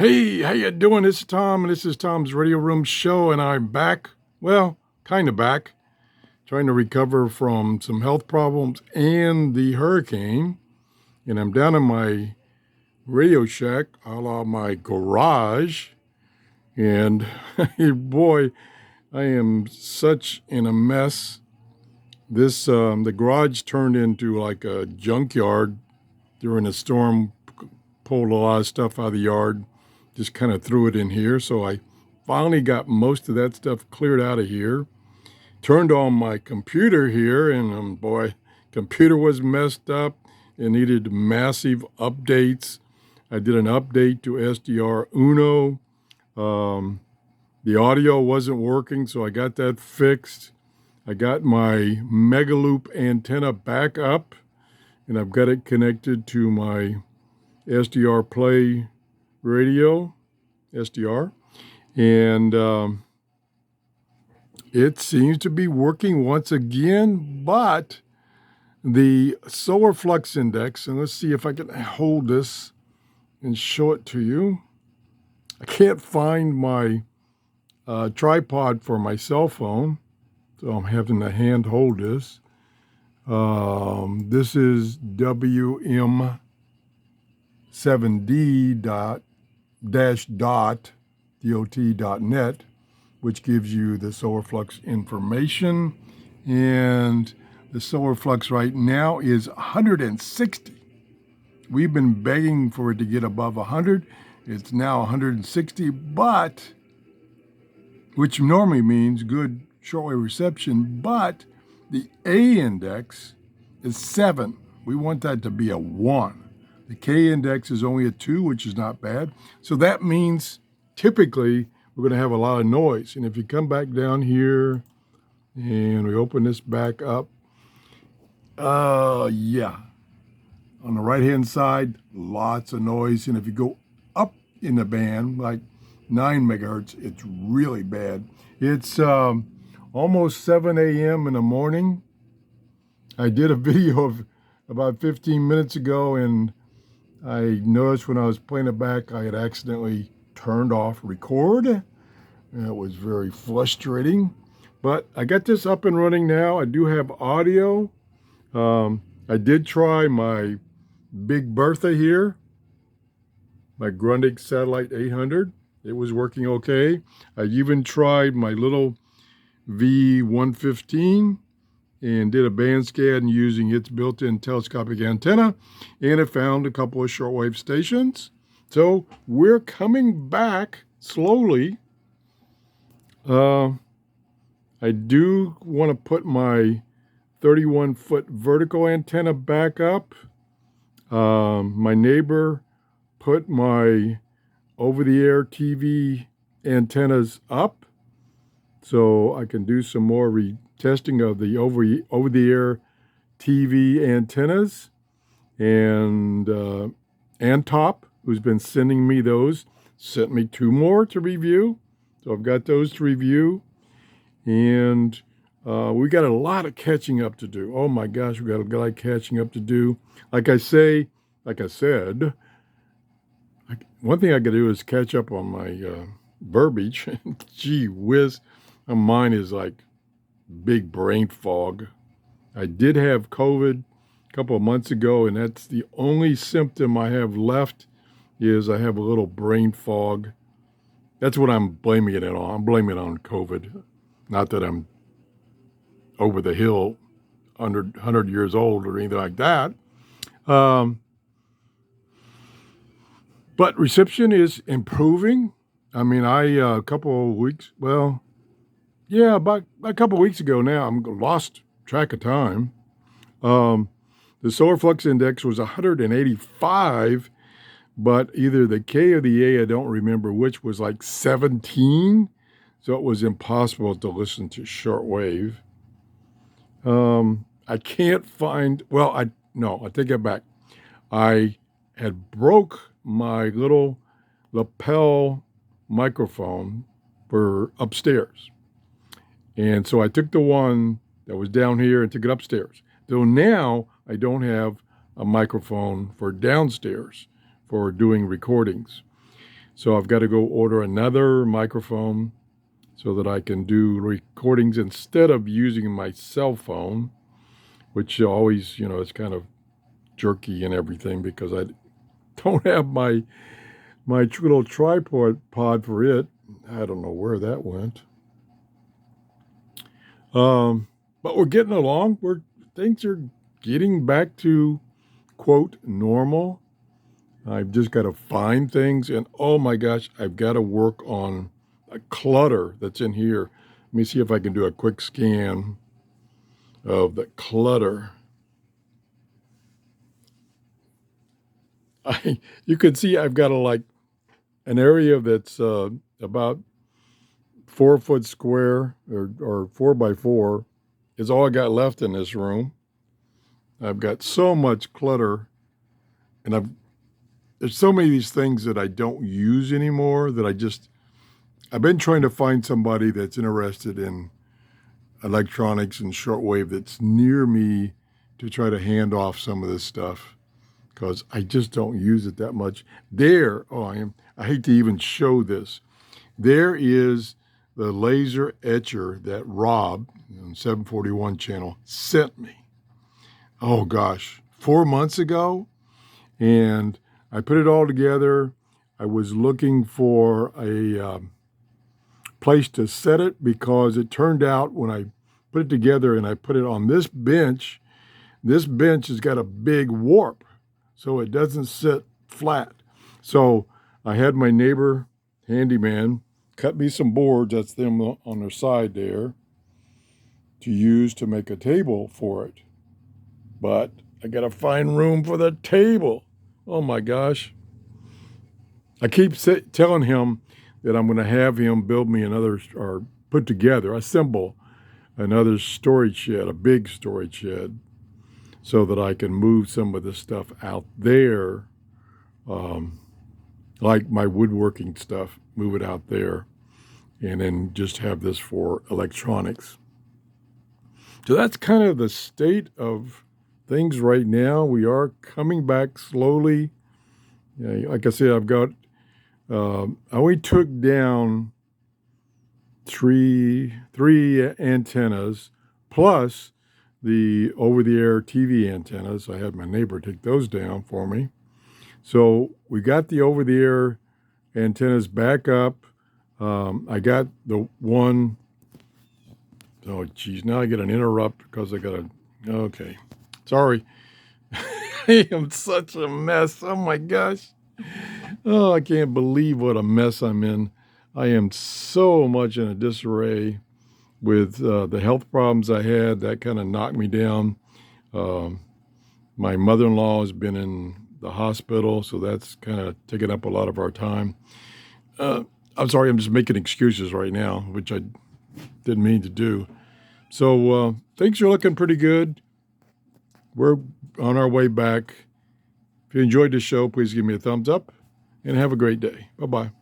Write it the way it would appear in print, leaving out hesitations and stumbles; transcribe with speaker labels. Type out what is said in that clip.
Speaker 1: Hey, how you doing? This is Tom, and this is Tom's Radio Room Show, and I'm back. Well, kind of back, trying to recover from some health problems and the hurricane. And I'm down in my Radio Shack, a la my garage. And boy, I am such in a mess. The garage turned into like a junkyard during a storm, pulled a lot of stuff out of the yard, just kind of threw it in here. So I finally got most of that stuff cleared out of here. Turned on my computer here, and boy, computer was messed up. It needed massive updates. I did an update to SDR Uno. The audio wasn't working, so I got that fixed. I got my Megaloop antenna back up, and I've got it connected to my SDR Play radio, SDR, and it seems to be working once again, but the solar flux index, and let's see if I can hold this and show it to you. I can't find my tripod for my cell phone, so I'm having to hand hold this. This is WM7D.net, which gives you the solar flux information. And the solar flux right now is 160. We've been begging for it to get above 100. It's now 160, but which normally means good shortwave reception, but the A index is 7. We want that to be a 1. The K index is only a 2, which is not bad. So that means typically we're going to have a lot of noise. And if you come back down here and we open this back up, yeah. On the right-hand side, lots of noise. And if you go up in the band, like 9 megahertz, it's really bad. It's almost 7 a.m. in the morning. I did a video of about 15 minutes ago, and I noticed when I was playing it back, I had accidentally turned off record. And it was very frustrating. But I got this up and running now. I do have audio. I did try my Big Bertha here, my Grundig Satellite 800. It was working okay. I even tried my little V115 and did a band scan using its built-in telescopic antenna, and it found a couple of shortwave stations. So we're coming back slowly. I do want to put my 31-foot vertical antenna back up. My neighbor put my over-the-air TV antennas up, so I can do some more testing of the over-the-air TV antennas. And Antop, who's been sending me those, sent me 2 more to review. So I've got those to review. And we got a lot of catching up to do. Oh my gosh, we got a lot of catching up to do. Like I said, one thing I got to do is catch up on my verbiage. Gee whiz, mine is like big brain fog. I did have COVID a couple of months ago, and that's the only symptom I have left is I have a little brain fog. That's what I'm blaming it on. I'm blaming it on COVID. Not that I'm over the hill, 100 years old or anything like that. But reception is improving. I mean, a couple of weeks, about a couple of weeks ago now, I'm lost track of time. The solar flux index was 185, but either the K or the A, I don't remember which, was like 17. So it was impossible to listen to shortwave. I can't find, I take it back. I had broke my little lapel microphone for upstairs. And so I took the one that was down here and took it upstairs. So now I don't have a microphone for downstairs for doing recordings. So I've got to go order another microphone so that I can do recordings instead of using my cell phone, which always, it's kind of jerky and everything because I don't have my little tripod pod for it. I don't know where that went. But we're getting along. Things are getting back to, quote, normal. I've just got to find things, and oh my gosh, I've got to work on a clutter that's in here. Let me see if I can do a quick scan of the clutter. You can see I've got an area that's about 4 foot square or 4x4 is all I got left in this room. I've got so much clutter, and there's so many of these things that I don't use anymore that I've been trying to find somebody that's interested in electronics and shortwave that's near me to try to hand off some of this stuff because I just don't use it that much. I hate to even show this. There is the laser etcher that Rob on 741 channel sent me. Oh gosh, 4 months ago. And I put it all together. I was looking for a place to set it because it turned out when I put it together and I put it on this bench has got a big warp, so it doesn't sit flat. So I had my neighbor handyman cut me some boards, that's them on their side there, to use to make a table for it. But I got to find room for the table. Oh my gosh. I keep telling him that I'm going to have him build me or assemble another storage shed, a big storage shed, so that I can move some of this stuff out there, like my woodworking stuff, move it out there, and then just have this for electronics. So that's kind of the state of things right now. We are coming back slowly. Like I said, I only took down three antennas plus the over-the-air TV antennas. I had my neighbor take those down for me. So we got the over-the-air antennas back up. I got the one. Oh, geez, now I get an interrupt because okay. Sorry. I am such a mess. Oh, my gosh. Oh, I can't believe what a mess I'm in. I am so much in a disarray with the health problems I had. That kind of knocked me down. My mother-in-law has been in the hospital, so that's kind of taken up a lot of our time. I'm sorry, I'm just making excuses right now, which I didn't mean to do. So things are looking pretty good. We're on our way back. If you enjoyed the show, please give me a thumbs up and have a great day. Bye-bye.